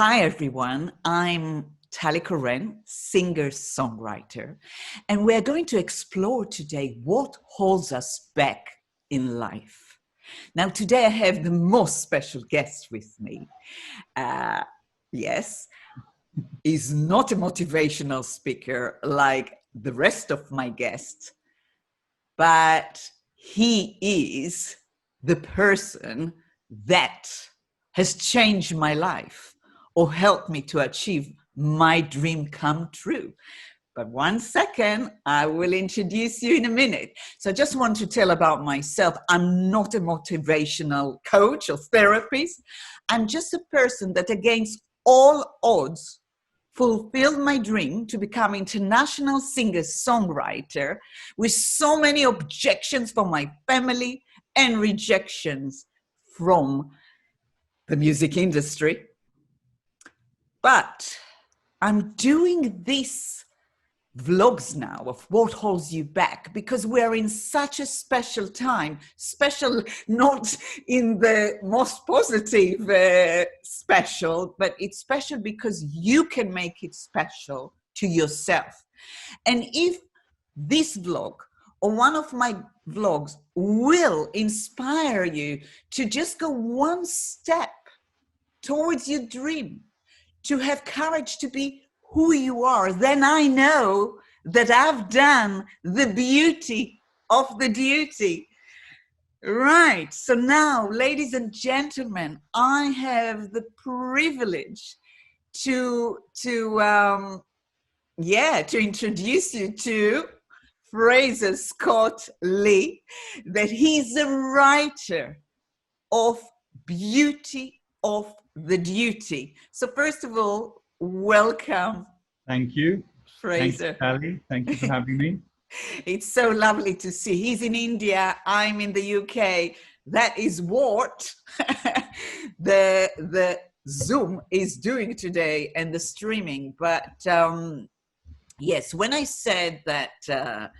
Hi, everyone. I'm Tally Koren, singer-songwriter, and we're going to explore today what holds us back in life. Now, today I have the most special guest with me. Yes, he's not a motivational speaker like the rest of my guests, but he is the person that has changed my life or helped me to achieve my dream come true. But 1 second, I will introduce you in a minute. So I just want to tell about myself. I'm not a motivational coach or therapist. I'm just a person that against all odds fulfilled my dream to become international singer-songwriter with so many objections from my family and rejections from the music industry. But I'm doing these vlogs now of what holds you back because we're in such a special time, special not in the most positive special, but it's special because you can make it special to yourself. And if this vlog or one of my vlogs will inspire you to just go one step towards your dream, to have courage to be who you are, then I know that I've done the beauty of the duty. Right. So now, ladies and gentlemen, I have the privilege to introduce you to Fraser Scott Lee, that he's a writer of Beauty of the Duty. So first of all, welcome. Thank you. Fraser. Thank you, Tally. Thank you for having me. It's so lovely to see. He's in India, I'm in the UK. That is what the Zoom is doing today and the streaming. But yes, when I said that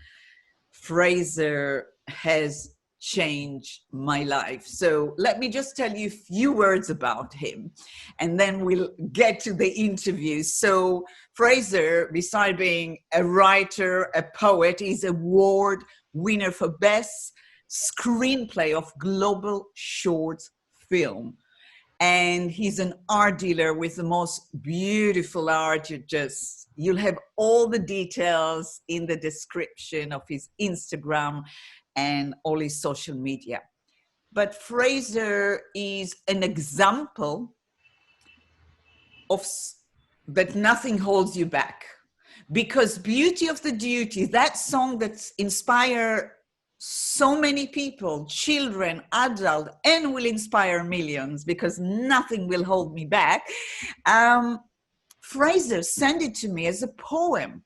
Fraser has changed my life. So let me just tell you a few words about him and then we'll get to the interview. So Fraser, beside being a writer, a poet, is award winner for best screenplay of global short film. And he's an art dealer with the most beautiful art. You'll have all the details in the description of his Instagram and all his social media. But Fraser is an example of that nothing holds you back. Because Beauty of the Duty, that song that's inspired so many people, children, adults, and will inspire millions because nothing will hold me back. Fraser sent it to me as a poem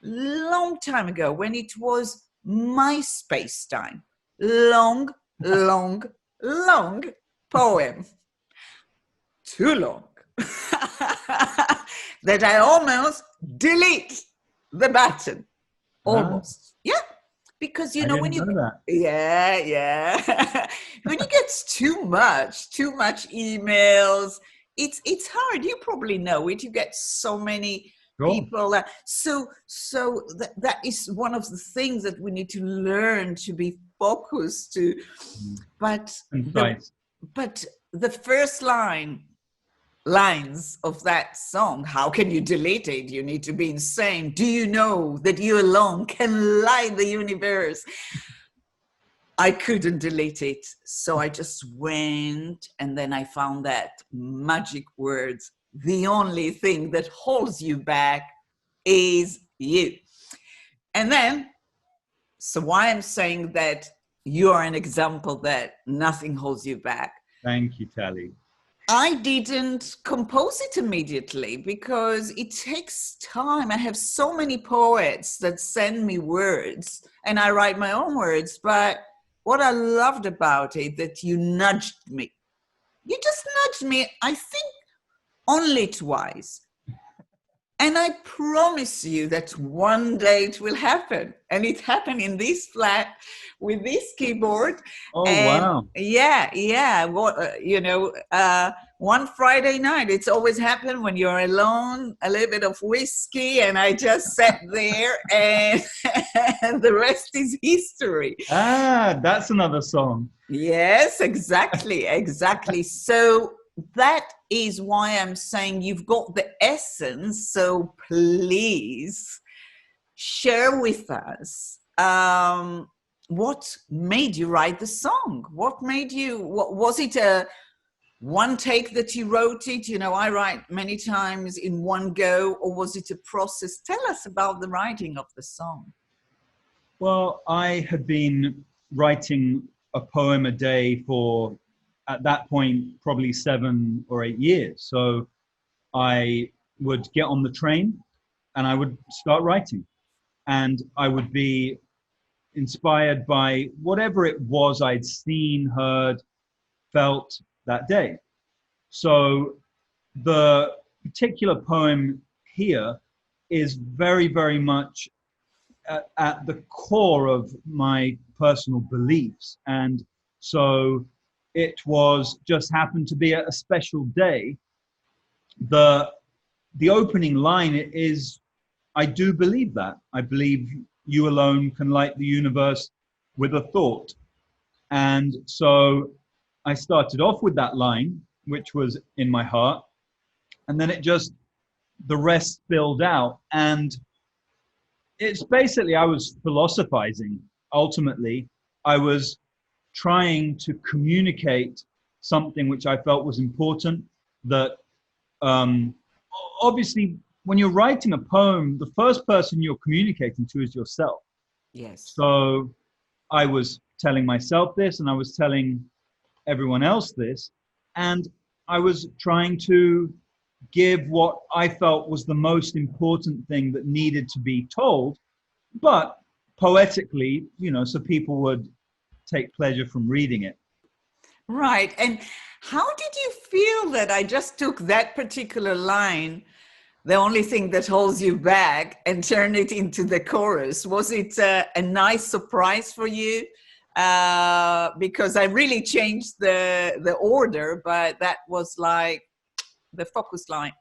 long time ago when it was MySpace time. Long poem. Too long. That I almost delete the button. Almost. Yeah. Because you know when you that. when it gets too much emails, it's hard. You probably know it. You get so many people. So that is one of the things that we need to learn to be focused to. But the first lines of that song, how can you delete it? You need to be insane. Do you know that you alone can light the universe? I couldn't delete it. So I just went and then I found that magic words. The only thing that holds you back is you. And then, so why I'm saying that you are an example that nothing holds you back. Thank you, Tally. I didn't compose it immediately because it takes time. I have so many poets that send me words and I write my own words. But what I loved about it, that you nudged me. You just nudged me, I think, only twice. And I promise you that one day it will happen. And it happened in this flat with this keyboard. Oh, And wow. yeah. One Friday night, it's always happened when you're alone, a little bit of whiskey, and I just sat there, and, and the rest is history. Ah, that's another song. Yes, exactly. So that is why I'm saying you've got the essence. So please share with us what made you write the song. What made you? What was it? A one take that you wrote it? You know, I write many times in one go, or was it a process? Tell us about the writing of the song. Well, I had been writing a poem a day for, at that point, probably 7 or 8 years. So I would get on the train and I would start writing. And I would be inspired by whatever it was I'd seen, heard, felt that day. So the particular poem here is very, very much at the core of my personal beliefs. And so it was just happened to be a special day. The the opening line is, I do believe that. I believe you alone can light the universe with a thought. And so I started off with that line, which was in my heart. And then it just, the rest spilled out. And it's basically, I was philosophizing. Ultimately, I was trying to communicate something which I felt was important. That um, obviously, when you're writing a poem, the first person you're communicating to is yourself. Yes. So I was telling myself this, and I was telling everyone else this, and I was trying to give what I felt was the most important thing that needed to be told, but poetically, so people would take pleasure from reading it. Right. And how did you feel that I just took that particular line, the only thing that holds you back, and turned it into the chorus? Was it a nice surprise for you? Because I really changed the order, but that was like the focus line.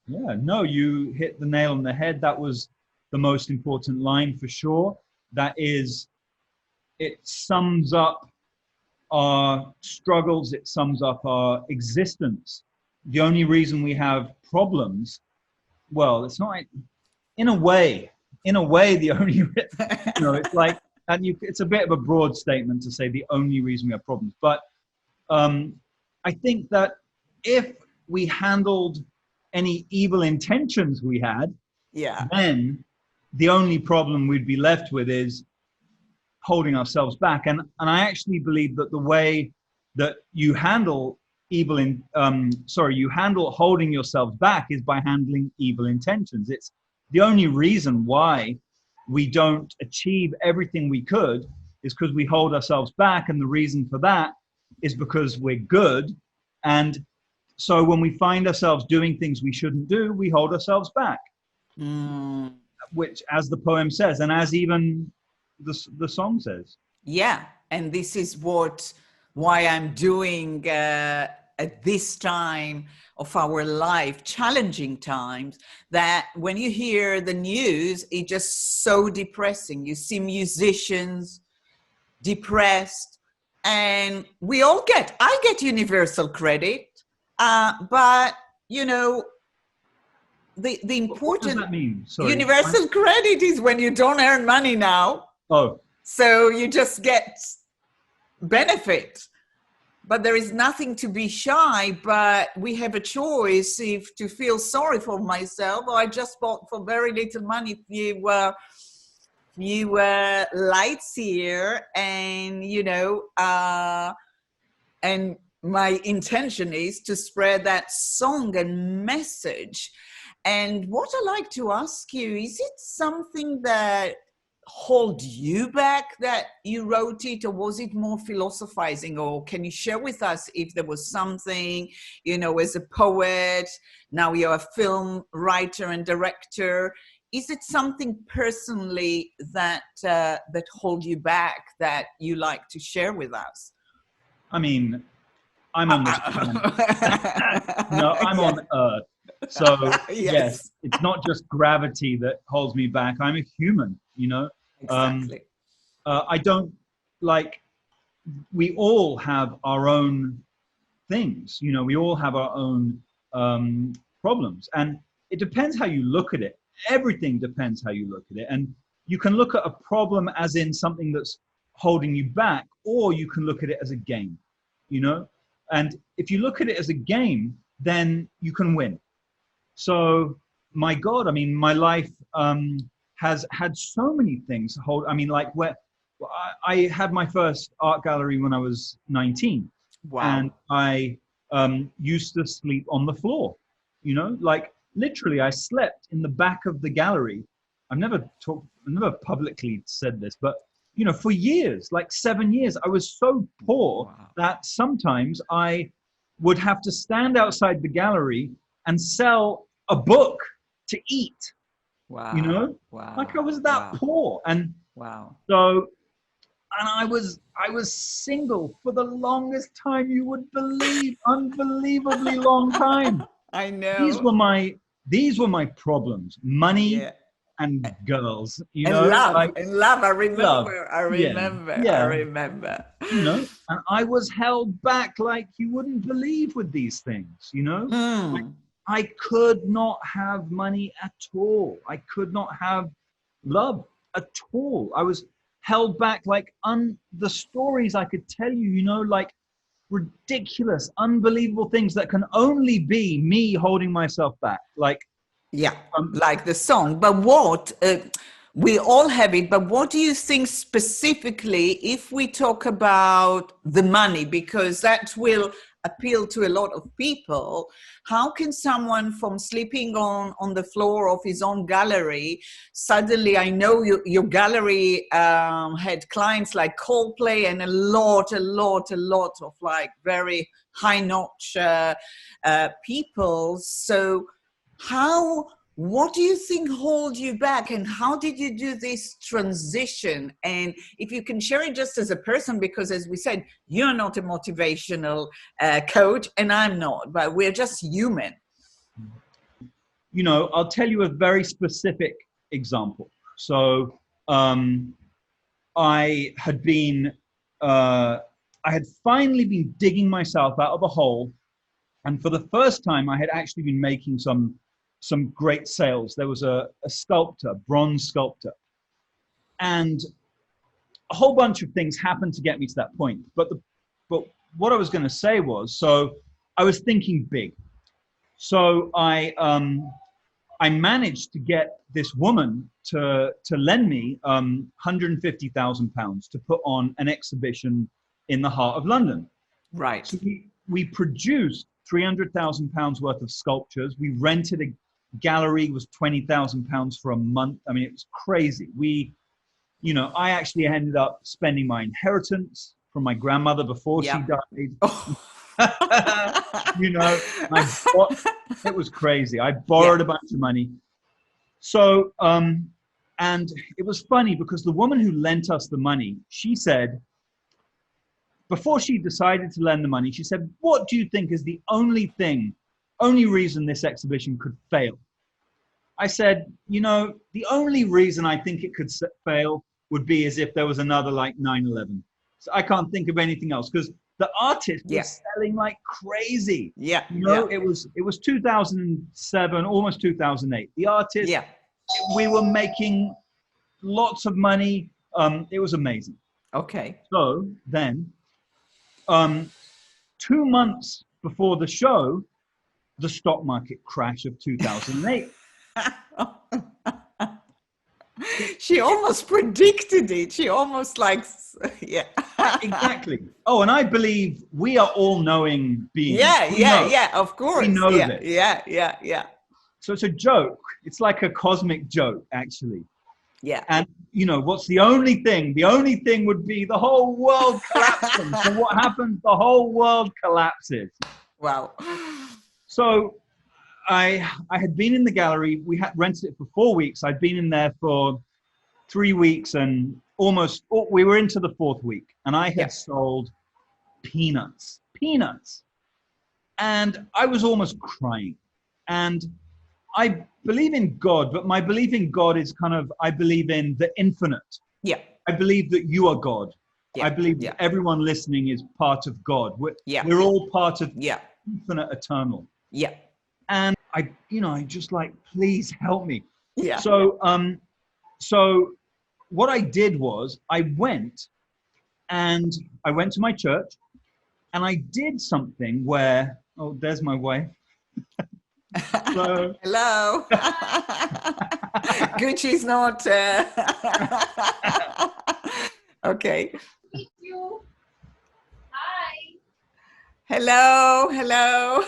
Yeah, no, you hit the nail on the head. That was the most important line for sure. That is, it sums up our struggles, it sums up our existence. The only reason we have problems, well, it's not, in a way, the only, it's like, it's a bit of a broad statement to say the only reason we have problems. But I think that if we handled any evil intentions we had, Yeah. then the only problem we'd be left with is holding ourselves back. And I actually believe that the way that you handle you handle holding yourselves back is by handling evil intentions. It's the only reason why we don't achieve everything we could is because we hold ourselves back. And the reason for that is because we're good. And so when we find ourselves doing things we shouldn't do, we hold ourselves back, which, as the poem says, and as even the song says. Yeah. And this is why I'm doing at this time of our life, challenging times, that when you hear the news, it's just so depressing. You see musicians depressed, and I get universal credit, but the important, what does that mean? Sorry. Universal credit is when you don't earn money now. Oh. So you just get benefit. But there is nothing to be shy, but we have a choice if to feel sorry for myself, or I just bought for very little money few lights here, and and my intention is to spread that song and message. And what I like to ask you, is it something that hold you back that you wrote it, or was it more philosophizing? Or can you share with us if there was something, you know, as a poet, now you're a film writer and director, is it something personally that that hold you back that you like to share with us? I mean, I'm on this planet. No, I'm Yes. on Earth. So yes, Yes, it's not just gravity that holds me back. I'm a human, you know. Um, exactly. I don't like. We all have our own things, you know. We all have our own problems, and it depends how you look at it. Everything depends how you look at it, and you can look at a problem as in something that's holding you back, or you can look at it as a game, you know. And if you look at it as a game, then you can win. So, my God, I mean, my life has had so many things hold. I mean, like where I had my first art gallery when I was 19, Wow. and I used to sleep on the floor. You know, like literally, I slept in the back of the gallery. I've never publicly said this, but you know, for years, like 7 years, I was so poor Wow. that sometimes I would have to stand outside the gallery and sell a book to eat, you Wow. know, like I Wow. was that Wow. poor. And Wow. so, and I was single for the longest time you would believe, unbelievably long time. I These know. were my, these were my problems: money Yeah. and girls, you And know, love. like And love. I love. remember. I Yeah, remember. I yeah, remember. you know, and I was held back like you wouldn't believe with these things, you know. Like, Mm. I could not have money at all. I could not have love at all. I was held back like the stories I could tell you, you know, like ridiculous, unbelievable things that can only be me holding myself back. Like, Yeah, um, like the song. But what, we all have it, but what do you think specifically if we talk about the money? Because that will appeal to a lot of people. How can someone from sleeping on the floor of his own gallery, suddenly, I know your gallery had clients like Coldplay and a lot of like very high notch people. So how, what do you think hold you back, and how did you do this transition? And if you can share it just as a person, because as we said, you're not a motivational coach and I'm not, but we're just human. you know, I'll tell you a very specific example. So, I had been, uh, I had finally been digging myself out of a hole, and for the first time, I had actually been making some great sales. There was a sculptor, bronze sculptor, and a whole bunch of things happened to get me to that point. But what I was going to say was, so I was thinking big. So I managed to get this woman to lend me £150,000 to put on an exhibition in the heart of London. Right. So we produced £300,000 worth of sculptures. We rented a gallery. It was £20,000 for a month. I mean, it was crazy. You know, I actually ended up spending my inheritance from my grandmother before she Yeah. died. Oh. You know, I bought, it was crazy. I Yeah. borrowed a bunch of money. So, and it was funny because the woman who lent us the money, she said, before she decided to lend the money, she said, "What do you think is the only reason this exhibition could fail?" I said, "You know, the only reason I think it could fail would be as if there was another like 9/11. So I can't think of anything else because the artist Yeah. was selling like crazy. Yeah. You Yeah. know, it was 2007, almost 2008. The artist, Yeah. we were making lots of money. It was amazing. Okay. So then, um, 2 months before the show, the stock market crash of 2008. She almost predicted it. She almost like, yeah. Exactly. Oh, and I believe we are all knowing beings. Yeah, We yeah, know. yeah, of We course. know Yeah, this. yeah, yeah, yeah. So it's a joke. It's like a cosmic joke, actually. Yeah. And, you know, what's the only thing? The only thing would be the whole world collapsing. So what happens? The whole world collapses. Wow. So I had been in the gallery. We had rented it for 4 weeks. I'd been in there for 3 weeks and almost, we were into the 4th week. And I Yeah. had sold peanuts. And I was almost crying. And I believe in God, but my belief in God is kind of, I believe in the infinite. Yeah. I believe that you are God. Yeah. I believe that everyone listening is part of God. We're all part of infinite, eternal. Yeah. And I just like, please help me. Yeah. So what I did was I went to my church and I did something where, oh, there's my wife. Hello. Hello. Gucci's not. Okay. Meet you. Hi. Hello. Hello.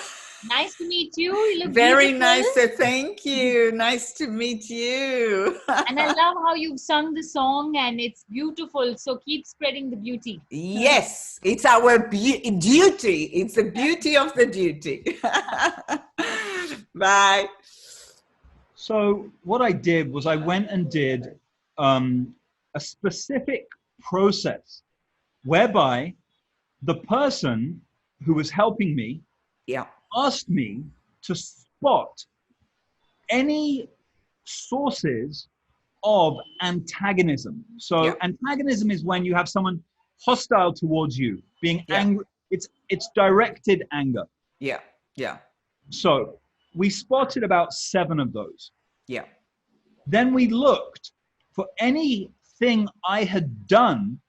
Nice to meet you. You look Very beautiful. nice. Thank you. Nice to meet you. And I love how you've sung the song and it's beautiful. So keep spreading the beauty. Yes, it's our duty. It's the beauty of the duty. Bye. So what I did was I went and did a specific process whereby the person who was helping me asked me to spot any sources of antagonism. So antagonism is when you have someone hostile towards you, being angry. It's directed anger. Yeah. So we spotted about 7 of those. Yeah. Then we looked for anything I had done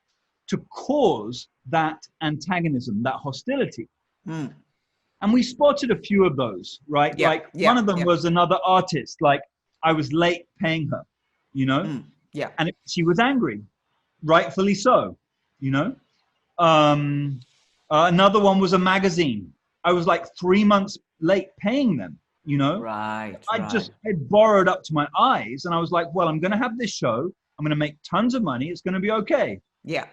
to cause that antagonism, that hostility. And we spotted a few of those, right? One of them was another artist, like I was late paying her, you know? And she was angry, rightfully so, you know? Another one was a magazine. I was like 3 months late paying them, you know? Right. I had borrowed up to my eyes and I was like, well, I'm going to have this show. I'm going to make tons of money. It's going to be okay. Yeah.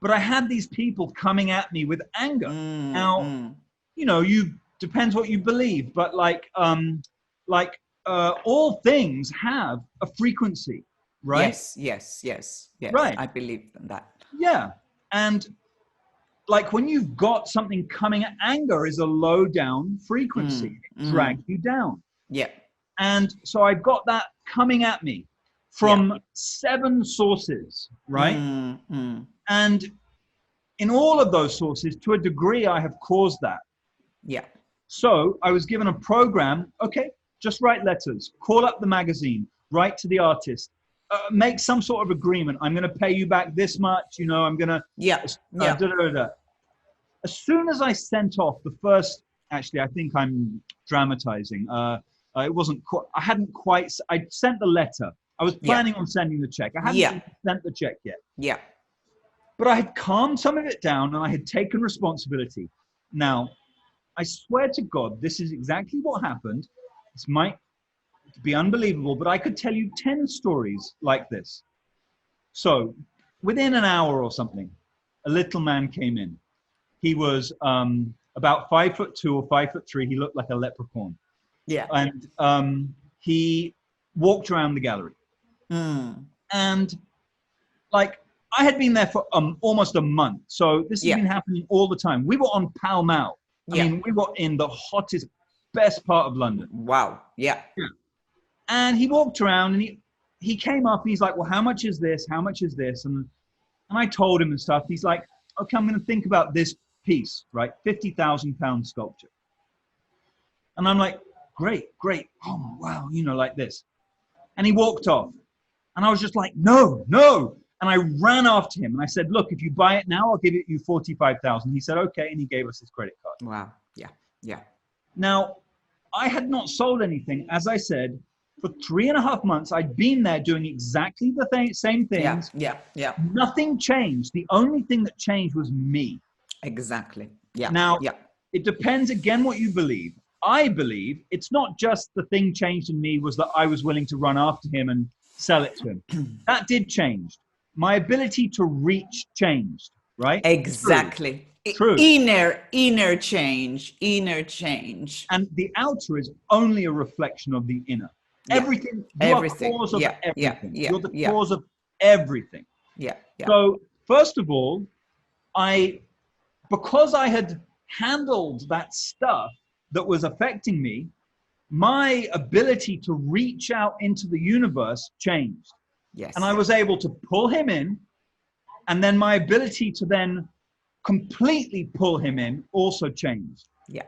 But I had these people coming at me with anger. Now, you know, depends what you believe, but all things have a frequency, right? Yes. Right. I believe in that. Yeah. And like when you've got something coming, anger is a low down frequency. It drags you down. Yeah. And so I got that coming at me from 7 sources, right? And in all of those sources, to a degree, I have caused that. Yeah. So I was given a program. Okay, just write letters, call up the magazine, write to the artist, make some sort of agreement. I'm going to pay you back this much. You know, I'm going to. As soon as I sent off the first, actually, I think I'm dramatizing. It wasn't quite. I hadn't quite. I sent the letter. I was planning on sending the check. I hadn't even sent the check yet. Yeah. But I had calmed some of it down and I had taken responsibility. Now, I swear to God, this is exactly what happened. This might be unbelievable, but I could tell you 10 stories like this. So within an hour or something, a little man came in. He was about 5'2" or 5'3". He looked like a leprechaun. Yeah. And he walked around the gallery. And like, I had been there for almost a month. So this has been happening all the time. We were on Pall Mall. I mean, we were in the hottest, best part of London. Wow. Yeah. And he walked around and he came up and he's like, well, how much is this? How much is this? And I told him and stuff. He's like, okay, I'm going to think about this piece, right? £50,000 sculpture. And I'm like, great. Oh, wow. You know, like this. And he walked off. And I was just like, no. And I ran after him and I said, look, if you buy it now, I'll give you 45,000. He said, okay. And he gave us his credit card. Wow. Yeah. Now, I had not sold anything. As I said, for 3.5 months, I'd been there doing exactly the same things. Yeah. Nothing changed. The only thing that changed was me. Exactly. Yeah. Now, it depends again what you believe. I believe it's not just the thing changed in me was that I was willing to run after him and sell it to him. That did change. My ability to reach changed, right? Exactly. True. Inner change. And the outer is only a reflection of the inner. Yeah. Everything, you Everything. are cause of Yeah. everything. Yeah. You're the Yeah. cause of everything. Yeah. Yeah. So, first of all, because I had handled that stuff that was affecting me, my ability to reach out into the universe changed. Yes. And I was able to pull him in, and then my ability to then completely pull him in also changed. Yeah.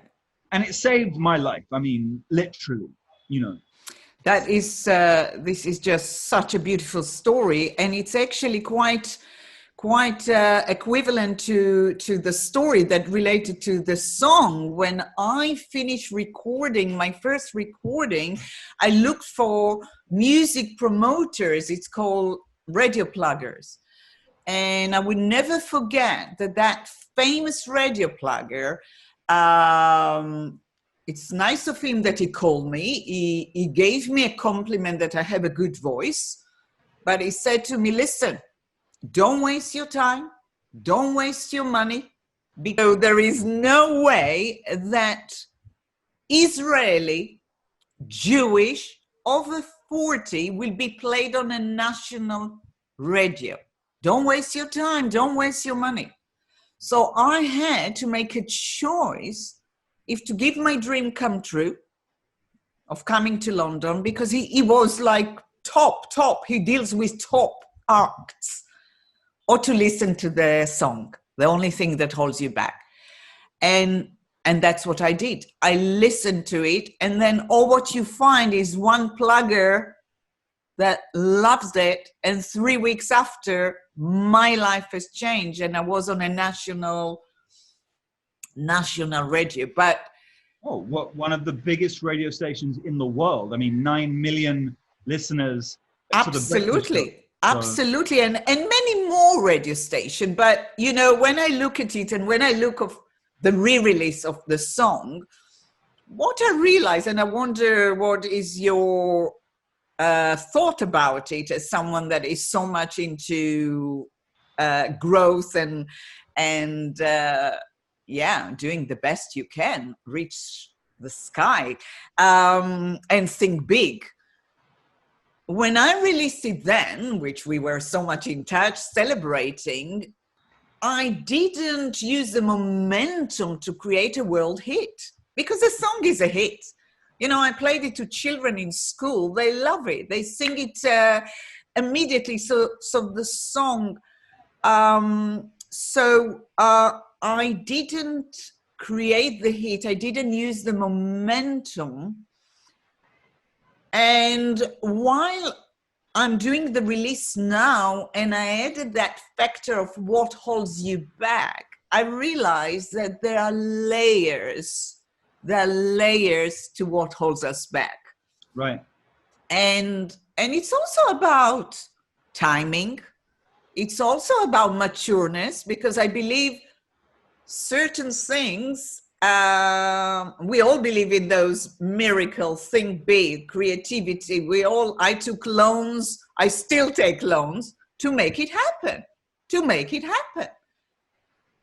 And it saved my life. I mean, literally, you know. That is, this is just such a beautiful story, and it's actually quite equivalent to the story that related to the song. When I finished recording my first recording, I looked for music promoters. It's called radio pluggers, and I would never forget that famous radio plugger. It's nice of him that he called me. He gave me a compliment that I have a good voice, but he said to me, listen, don't waste your time. Don't waste your money. Because there is no way that Israeli, Jewish, over 40 will be played on a national radio. Don't waste your time. Don't waste your money. So I had to make a choice if to give my dream come true of coming to London, because he was like top. He deals with top acts, or to listen to the song, the only thing that holds you back. And that's what I did. I listened to it, and then all what you find is one plugger that loves it, and 3 weeks after, my life has changed, and I was on a national radio. But what one of the biggest radio stations in the world. I mean, 9 million listeners. Absolutely. Absolutely. And many more radio stations. But, you know, when I look at it and when I look at the re-release of the song, what I realize, and I wonder what is your thought about it as someone that is so much into growth and doing the best you can, reach the sky, and think big. When I released it then, which we were so much in touch, celebrating, I didn't use the momentum to create a world hit, because the song is a hit. You know, I played it to children in school. They love it. They sing it immediately. So the song, I didn't create the hit. I didn't use the momentum. And while I'm doing the release now, and I added that factor of what holds you back, I realized that there are layers to what holds us back. Right. And it's also about timing. It's also about matureness, because I believe certain things, we all believe in those miracles, think big, creativity. I took loans, I still take loans to make it happen.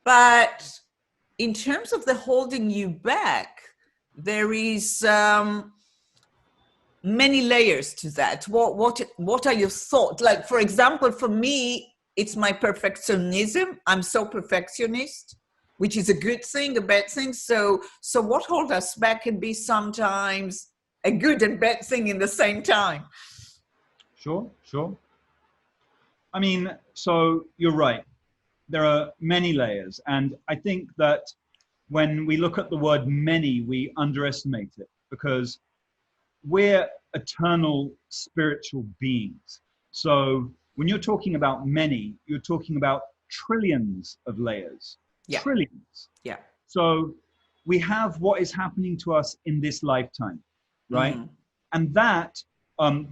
But in terms of the holding you back, there is many layers to that. What are your thoughts? Like, for example, for me, it's my perfectionism. I'm so perfectionist, which is a good thing, a bad thing. So what holds us back can be sometimes a good and bad thing in the same time. Sure. I mean, so you're right. There are many layers. And I think that when we look at the word many, we underestimate it, because we're eternal spiritual beings. So when you're talking about many, you're talking about trillions of layers. Yeah. Trillions. Yeah. So we have what is happening to us in this lifetime, right? Mm. And that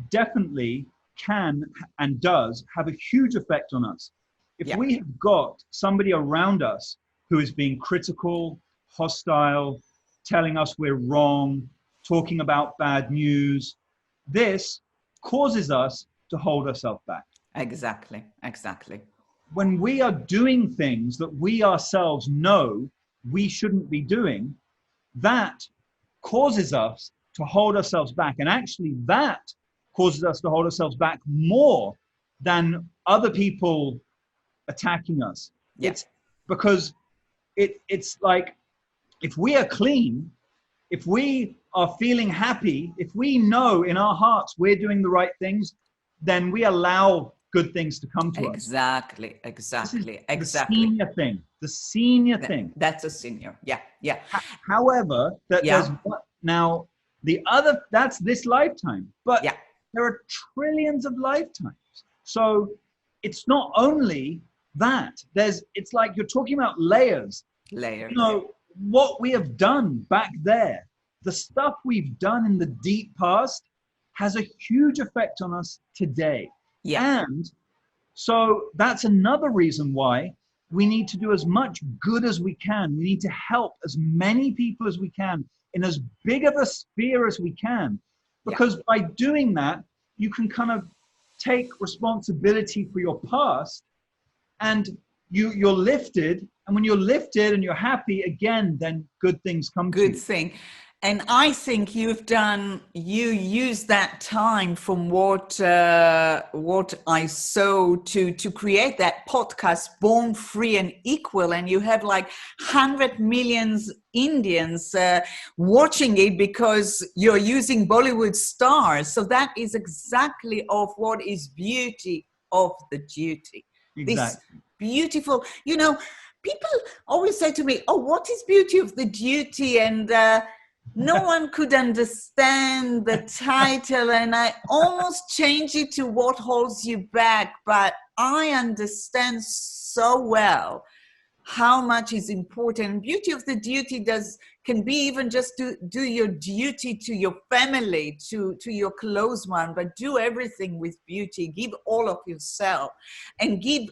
definitely can and does have a huge effect on us. If we have got somebody around us who is being critical, hostile, telling us we're wrong, talking about bad news, this causes us to hold ourselves back. Exactly. Exactly. When we are doing things that we ourselves know we shouldn't be doing, that causes us to hold ourselves back. And actually, that causes us to hold ourselves back more than other people attacking us. Yeah. It's because it's like, if we are clean, if we are feeling happy, if we know in our hearts we're doing the right things, then we allow good things to come to us. Exactly. This is Exactly. the Exactly. senior thing. The senior thing. That's a senior. Yeah. Yeah. However, that Yeah. there's now the other, that's this lifetime, but Yeah. there are trillions of lifetimes. So it's not only that. It's like you're talking about layers. Layers. You know, what we have done back there, the stuff we've done in the deep past has a huge effect on us today. Yeah. And so that's another reason why we need to do as much good as we can. We need to help as many people as we can in as big of a sphere as we can. Because by doing that, you can kind of take responsibility for your past, and you're lifted. And when you're lifted and you're happy again, then good things come to you. Good thing. And I think you use that time from what I saw to create that podcast, Born Free and Equal. And you have like 100 million Indians watching it because you're using Bollywood stars. So that is exactly of what is beauty of the duty. Exactly. This beautiful, you know, people always say to me, oh, what is beauty of the duty? And no one could understand the title, and I almost changed it to what holds you back. But I understand so well how much is important. Beauty of the duty can be even just to do your duty to your family, to your close one, but do everything with beauty. Give all of yourself, and give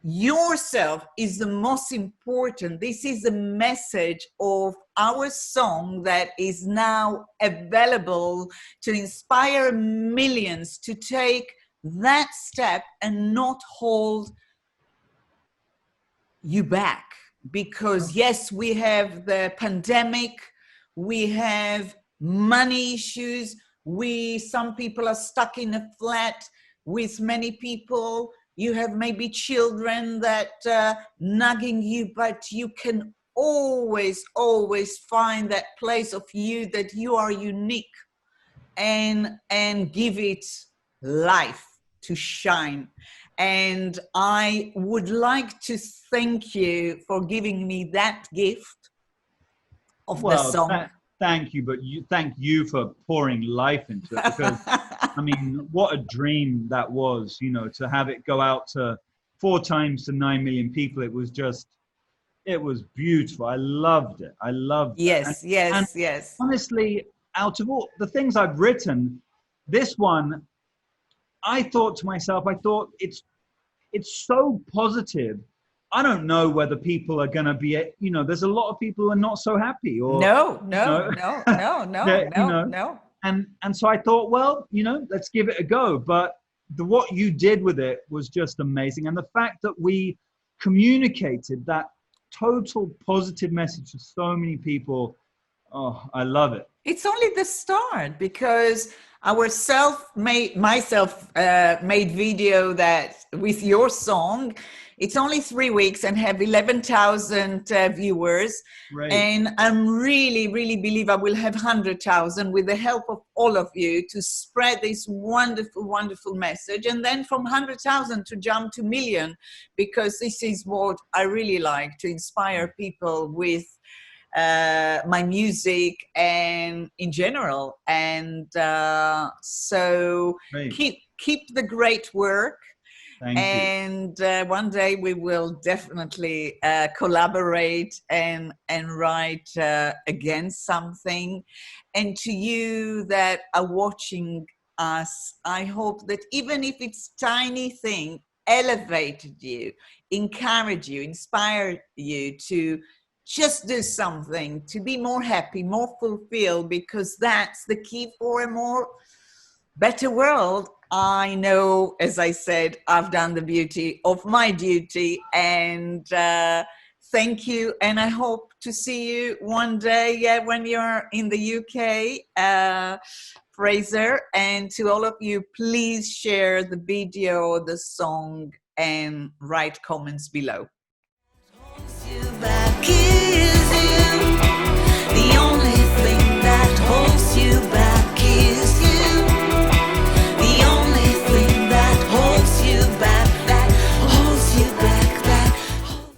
yourself is the most important. This is the message of our song that is now available to inspire millions to take that step and not hold you back. Because yes, we have the pandemic, we have money issues, some people are stuck in a flat with many people. You have maybe children that nagging you, but you can always find that place of you, that you are unique, and give it life to shine. And I would like to thank you for giving me that gift of the song. Thank you, but thank you for pouring life into it, because I mean, what a dream that was, you know, to have it go out to 4 times to 9 million people. It was beautiful. I loved it. I loved it. Yes. Honestly, out of all the things I've written, this one, I thought to myself, it's so positive. I don't know whether people are going to be, you know, there's a lot of people who are not so happy, or no. And so I thought, well, you know, let's give it a go. But what you did with it was just amazing. And the fact that we communicated that total positive message to so many people, oh, I love it. It's only the start, because our made video that with your song, it's only 3 weeks and have 11,000 viewers. Right. And I'm really believe I will have 100,000 with the help of all of you to spread this wonderful message. And then from 100,000 to jump to million, because this is what I really like, to inspire people with my music and in general. And so keep the great work. Thank you. And one day we will definitely collaborate and write again something. And to you that are watching us, I hope that even if it's tiny thing, elevated you, encourage you, inspire you to just do something, to be more happy, more fulfilled, because that's the key for a more better world, I know, as I said, I've done the beauty of my duty, and thank you. And I hope to see you one day, when you're in the UK, Fraser. And to all of you, please share the video, the song, and write comments below.